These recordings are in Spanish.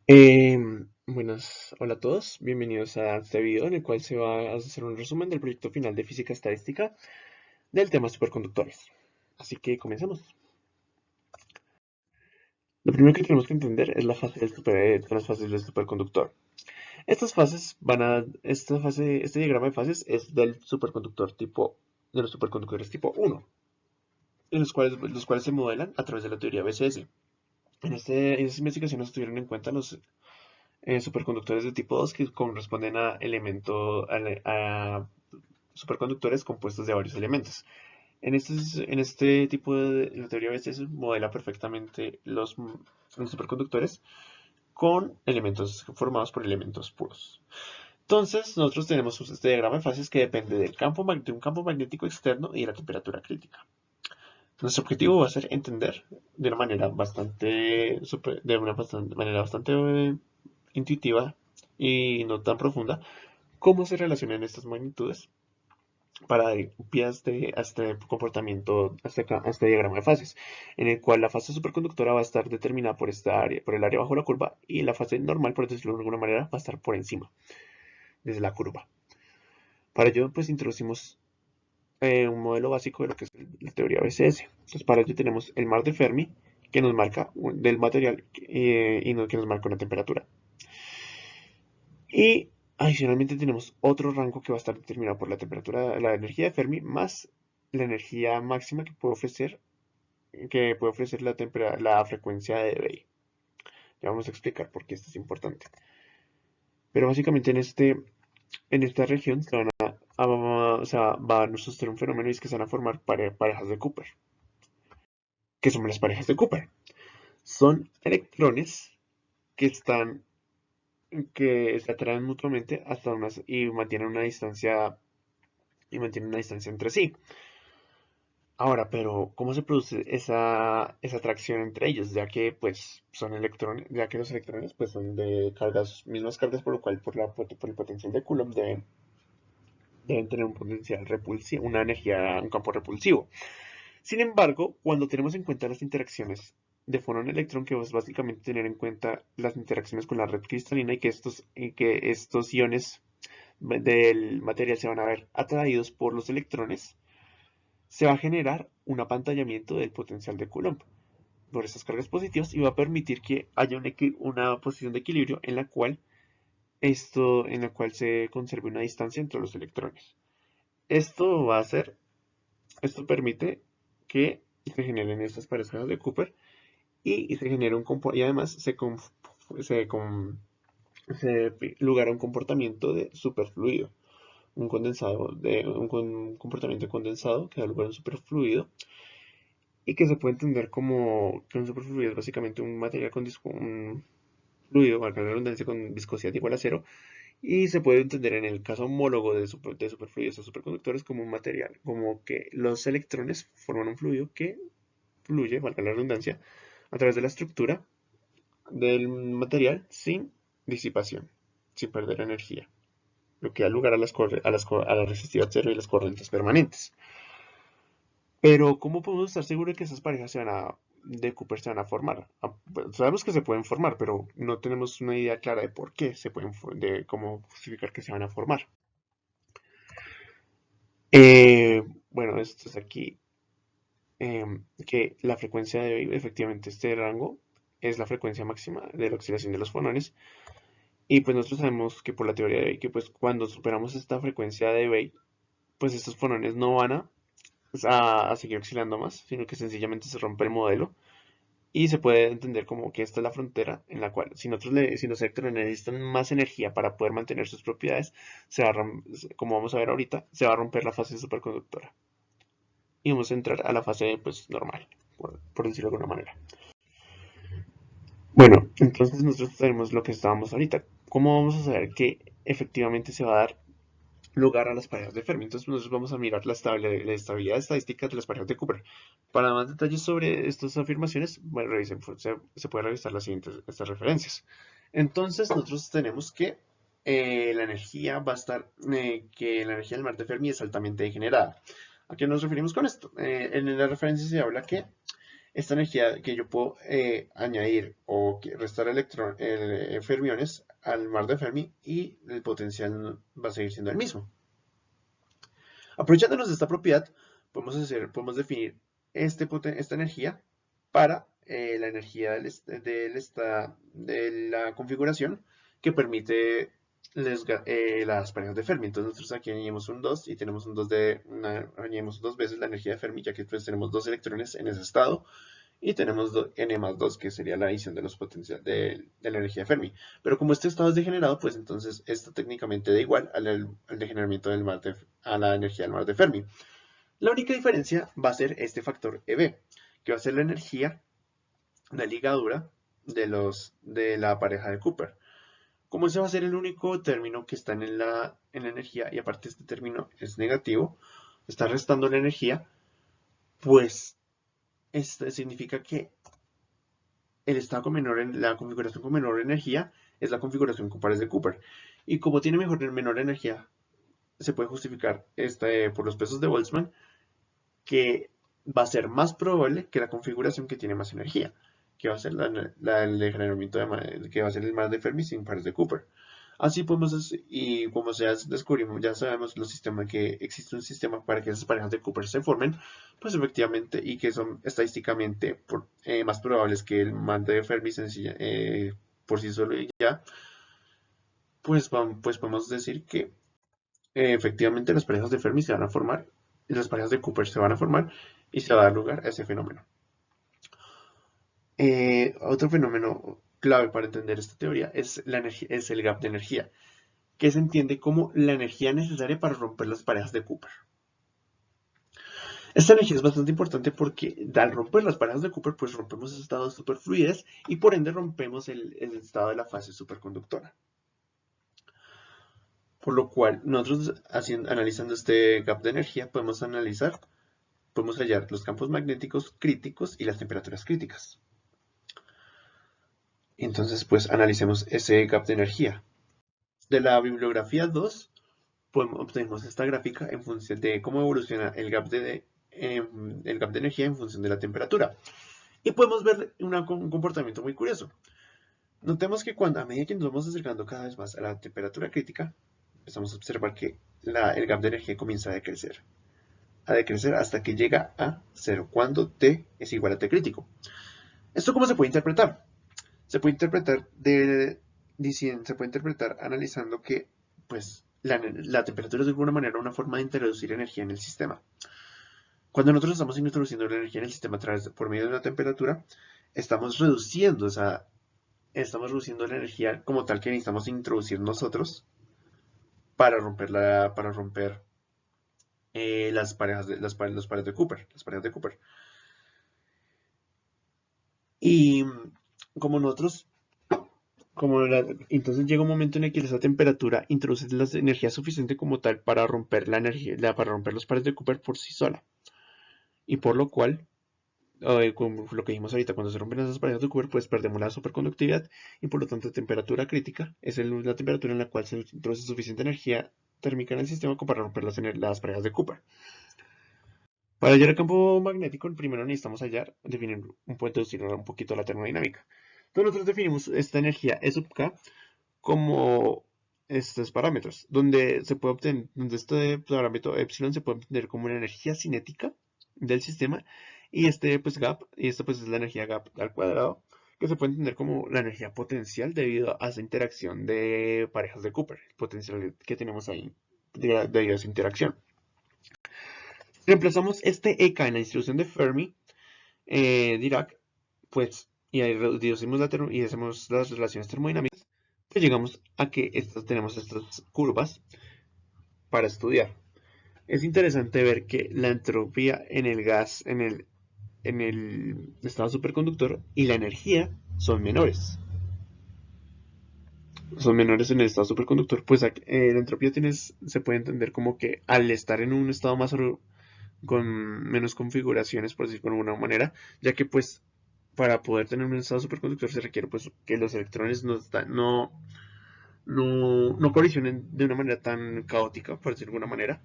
Hola a todos, bienvenidos a este video en el cual se va a hacer un resumen del proyecto final de física estadística del tema superconductores. Así que comencemos. Lo primero que tenemos que entender es la fase las fases del superconductor. Este diagrama de fases es del superconductor de los superconductores tipo 1, en los cuales se modelan a través de la teoría BCS. En estas investigaciones se tuvieron en cuenta los superconductores de tipo 2 que corresponden a superconductores compuestos de varios elementos. En este tipo de la teoría BCS modela perfectamente los superconductores con elementos formados por elementos puros. Entonces, nosotros tenemos este diagrama de fases que depende de un campo magnético externo y de la temperatura crítica. Nuestro objetivo va a ser entender de una manera manera bastante intuitiva y no tan profunda cómo se relacionan estas magnitudes para dar pie a este comportamiento, a este diagrama de fases, en el cual la fase superconductora va a estar determinada por el área bajo la curva y la fase normal, por decirlo de alguna manera, va a estar por encima, desde la curva. Para ello, pues introducimos un modelo básico de lo que es la teoría BCS. Entonces, para ello tenemos el mar de Fermi, que nos marca del material que nos marca una temperatura. Y adicionalmente tenemos otro rango que va a estar determinado por la temperatura, la energía de Fermi, más la energía máxima que puede ofrecer la frecuencia de Debye. Ya vamos a explicar por qué esto es importante. Pero básicamente en esta región va a suceder un fenómeno y es que se van a formar parejas de Cooper. ¿Qué son las parejas de Cooper? Son electrones que están que se atraen mutuamente y mantienen una distancia entre sí. Ahora, pero ¿cómo se produce esa atracción entre ellos? Ya que pues son electrones, ya que los electrones pues son de mismas cargas, por lo cual por el potencial de Coulomb deben tener un potencial repulsivo, un campo repulsivo. Sin embargo, cuando tenemos en cuenta las interacciones de fonón-electrón, que es básicamente tener en cuenta las interacciones con la red cristalina y que estos iones del material se van a ver atraídos por los electrones, se va a generar un apantallamiento del potencial de Coulomb por estas cargas positivas y va a permitir que haya una posición de equilibrio en la cual se conserve una distancia entre los electrones. Esto va a hacer, esto permite que se generen estas parejas de Cooper y se genera y además se, con- se lugar a un comportamiento de superfluido, un comportamiento condensado que da lugar a un superfluido y que se puede entender como que un superfluido es básicamente un material un fluido, valga la redundancia, con viscosidad igual a cero, y se puede entender en el caso homólogo de superfluidos o superconductores como un material, como que los electrones forman un fluido que fluye, valga la redundancia, a través de la estructura del material sin disipación, sin perder energía, lo que da lugar a la resistividad cero y las corrientes permanentes. Pero, ¿cómo podemos estar seguros de que esas parejas de Cooper se van a formar? Bueno, sabemos que se pueden formar, pero no tenemos una idea clara de por qué de cómo justificar que se van a formar. Bueno, esto es aquí, que la frecuencia de hoy, efectivamente, este rango es la frecuencia máxima de la oscilación de los fonones. Y pues nosotros sabemos que por la teoría de Wave, que pues cuando superamos esta frecuencia de Wave, pues estos fonones no van a seguir oscilando más, sino que sencillamente se rompe el modelo y se puede entender como que esta es la frontera en la cual si los electrones necesitan más energía para poder mantener sus propiedades, como vamos a ver ahorita, se va a romper la fase superconductora y vamos a entrar a la fase pues normal, por decirlo de alguna manera. Bueno, entonces nosotros tenemos lo que estábamos ahorita. ¿Cómo vamos a saber que efectivamente se va a dar lugar a las parejas de Fermi? Entonces nosotros vamos a mirar la estabilidad estadística de las parejas de Cooper. Para más detalles sobre estas afirmaciones, bueno, se puede revisar estas referencias. Entonces nosotros tenemos que la energía del mar de Fermi es altamente degenerada. ¿A qué nos referimos con esto? En la referencia se habla que esta energía que yo puedo añadir o restar fermiones al mar de Fermi y el potencial va a seguir siendo el mismo. Aprovechándonos de esta propiedad, podemos definir esta energía para la energía de la configuración que permite las parejas de Fermi. Entonces nosotros aquí añadimos un 2 y tenemos añadimos dos veces la energía de Fermi, ya que pues tenemos dos electrones en ese estado y tenemos n más 2, que sería la adición de los potenciales de la energía de Fermi. Pero como este estado es degenerado, pues entonces esto técnicamente da igual al degeneramiento a la energía del mar de Fermi. La única diferencia va a ser este factor EB, que va a ser la energía de ligadura de la pareja de Cooper. Como ese va a ser el único término que está en la energía, y aparte este término es negativo, está restando la energía, pues esto significa que el estado con la configuración con menor energía es la configuración con pares de Cooper. Y como tiene menor energía, se puede justificar por los pesos de Boltzmann que va a ser más probable que la configuración que tiene más energía, que va a ser el degeneramiento que va a ser el mar de Fermi sin pares de Cooper. Así podemos, y como descubrimos, ya sabemos que existe un sistema para que esas parejas de Cooper se formen, pues efectivamente, y que son estadísticamente más probables que el mar de Fermi por sí solo y ya, pues podemos decir que efectivamente las parejas de Fermi se van a formar, y las parejas de Cooper se van a formar, y se va a dar lugar a ese fenómeno. Otro fenómeno clave para entender esta teoría es el gap de energía, que se entiende como la energía necesaria para romper las parejas de Cooper. Esta energía es bastante importante porque al romper las parejas de Cooper, pues rompemos el estado de superfluidez y por ende rompemos el estado de la fase superconductora. Por lo cual, nosotros analizando este gap de energía, podemos hallar los campos magnéticos críticos y las temperaturas críticas. Entonces, pues analicemos ese gap de energía. De la bibliografía 2, obtenemos esta gráfica en función de cómo evoluciona el gap de energía en función de la temperatura. Y podemos ver un comportamiento muy curioso. Notemos que a medida que nos vamos acercando cada vez más a la temperatura crítica, empezamos a observar que el gap de energía comienza a decrecer hasta que llega a 0, cuando T es igual a T crítico. ¿Esto cómo se puede interpretar? Se puede interpretar analizando que pues, la temperatura es de alguna manera una forma de introducir energía en el sistema. Cuando nosotros estamos introduciendo la energía en el sistema por medio de una temperatura, estamos reduciendo la energía como tal que necesitamos introducir nosotros para romper las parejas de Cooper, las parejas de Cooper. Y entonces llega un momento en el que esa temperatura introduce la energía suficiente como tal para romper para romper los pares de Cooper por sí sola. Y por lo cual, como lo que dijimos ahorita, cuando se rompen esas parejas de Cooper, pues perdemos la superconductividad y por lo tanto temperatura crítica es la temperatura en la cual se introduce suficiente energía térmica en el sistema como para romper las parejas de Cooper. Para hallar el campo magnético, primero necesitamos definir un poquito la termodinámica. Entonces nosotros definimos esta energía E sub K como estos parámetros, donde este parámetro epsilon se puede obtener como una energía cinética del sistema y pues pues es la energía gap al cuadrado, que se puede entender como la energía potencial debido a esa interacción de parejas de Cooper, el potencial que tenemos ahí debido a esa interacción. Reemplazamos este EK en la distribución de Fermi, Dirac, pues, y ahí y hacemos las relaciones termodinámicas, pues llegamos a que tenemos estas curvas para estudiar. Es interesante ver que la entropía en el gas, en el estado superconductor y la energía son menores. Son menores en el estado superconductor, pues la entropía se puede entender como que al estar en un estado con menos configuraciones, por decirlo de alguna manera, ya que pues para poder tener un estado superconductor se requiere pues que los electrones no colisionen de una manera tan caótica, por decirlo de alguna manera,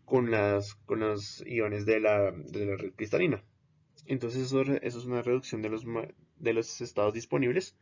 con los iones de la red cristalina. Entonces eso es una reducción de los estados disponibles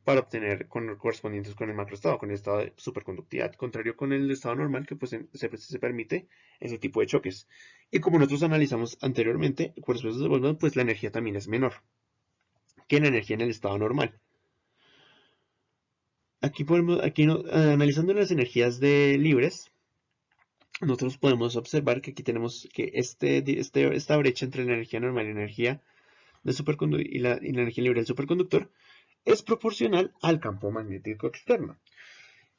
para obtener correspondientes con el macroestado, con el estado de superconductividad, contrario con el estado normal que pues se permite ese tipo de choques. Y como nosotros analizamos anteriormente, por eso de Boltzmann, pues la energía también es menor que la energía en el estado normal. Analizando las energías libres, nosotros podemos observar que aquí tenemos que esta brecha entre la energía normal y la energía y la energía libre del superconductor es proporcional al campo magnético externo.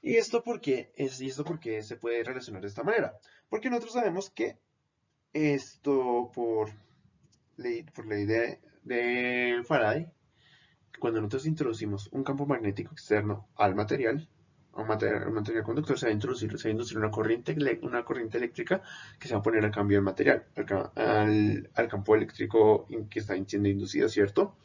¿Y esto por qué se puede relacionar de esta manera? Porque nosotros sabemos que esto por ley de Faraday, cuando nosotros introducimos un campo magnético externo al material, un material conductor, se va a inducir una corriente eléctrica que se va a poner al cambio del material, al campo eléctrico que está siendo inducido, ¿cierto?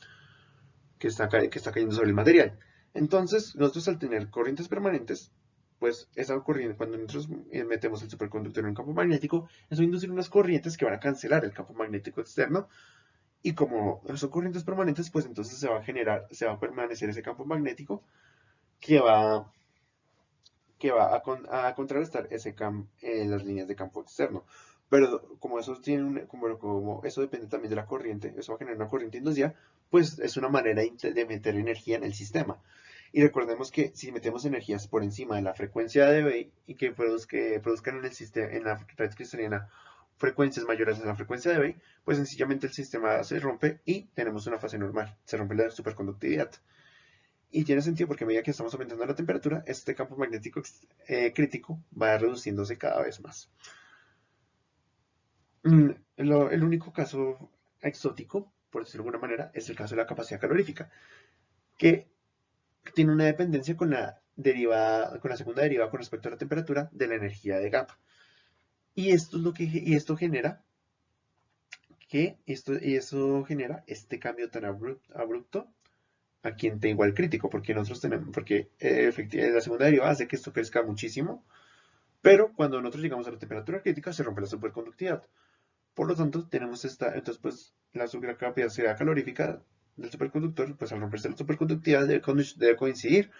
Que está cayendo sobre el material. Entonces, nosotros al tener corrientes permanentes, pues esa corriente, cuando nosotros metemos el superconductor en un campo magnético, eso va a inducir unas corrientes que van a cancelar el campo magnético externo. Y como son corrientes permanentes, pues entonces se va a permanecer ese campo magnético que va, a contrarrestar las líneas de campo externo. Pero como eso como eso depende también de la corriente, eso va a generar una corriente inducida, pues es una manera de meter energía en el sistema. Y recordemos que si metemos energías por encima de la frecuencia de Debye y que produzcan en el sistema, en la red cristalina, frecuencias mayores a la frecuencia de Debye, pues sencillamente el sistema se rompe y tenemos una fase normal. Se rompe la superconductividad. Y tiene sentido porque a medida que estamos aumentando la temperatura, este campo magnético crítico va reduciéndose cada vez más. El único caso exótico, por decirlo de alguna manera, es el caso de la capacidad calorífica, que tiene una dependencia con la segunda derivada con respecto a la temperatura de la energía de gap. Y esto genera eso genera este cambio tan abrupto aquí en T igual crítico, porque nosotros tenemos, porque efectivamente la segunda derivada hace que esto crezca muchísimo, pero cuando nosotros llegamos a la temperatura crítica se rompe la superconductividad. Por lo tanto, entonces pues la capacidad calorífica del superconductor, pues al romperse la superconductividad debe coincidir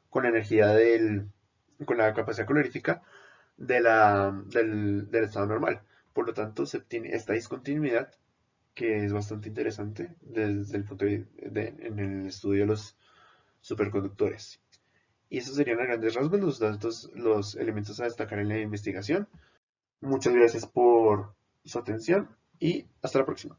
con la con la capacidad calorífica del estado normal. Por lo tanto, se obtiene esta discontinuidad que es bastante interesante desde el punto en el estudio de los superconductores. Y esos serían a grandes rasgos los elementos a destacar en la investigación. Muchas gracias por su atención y hasta la próxima.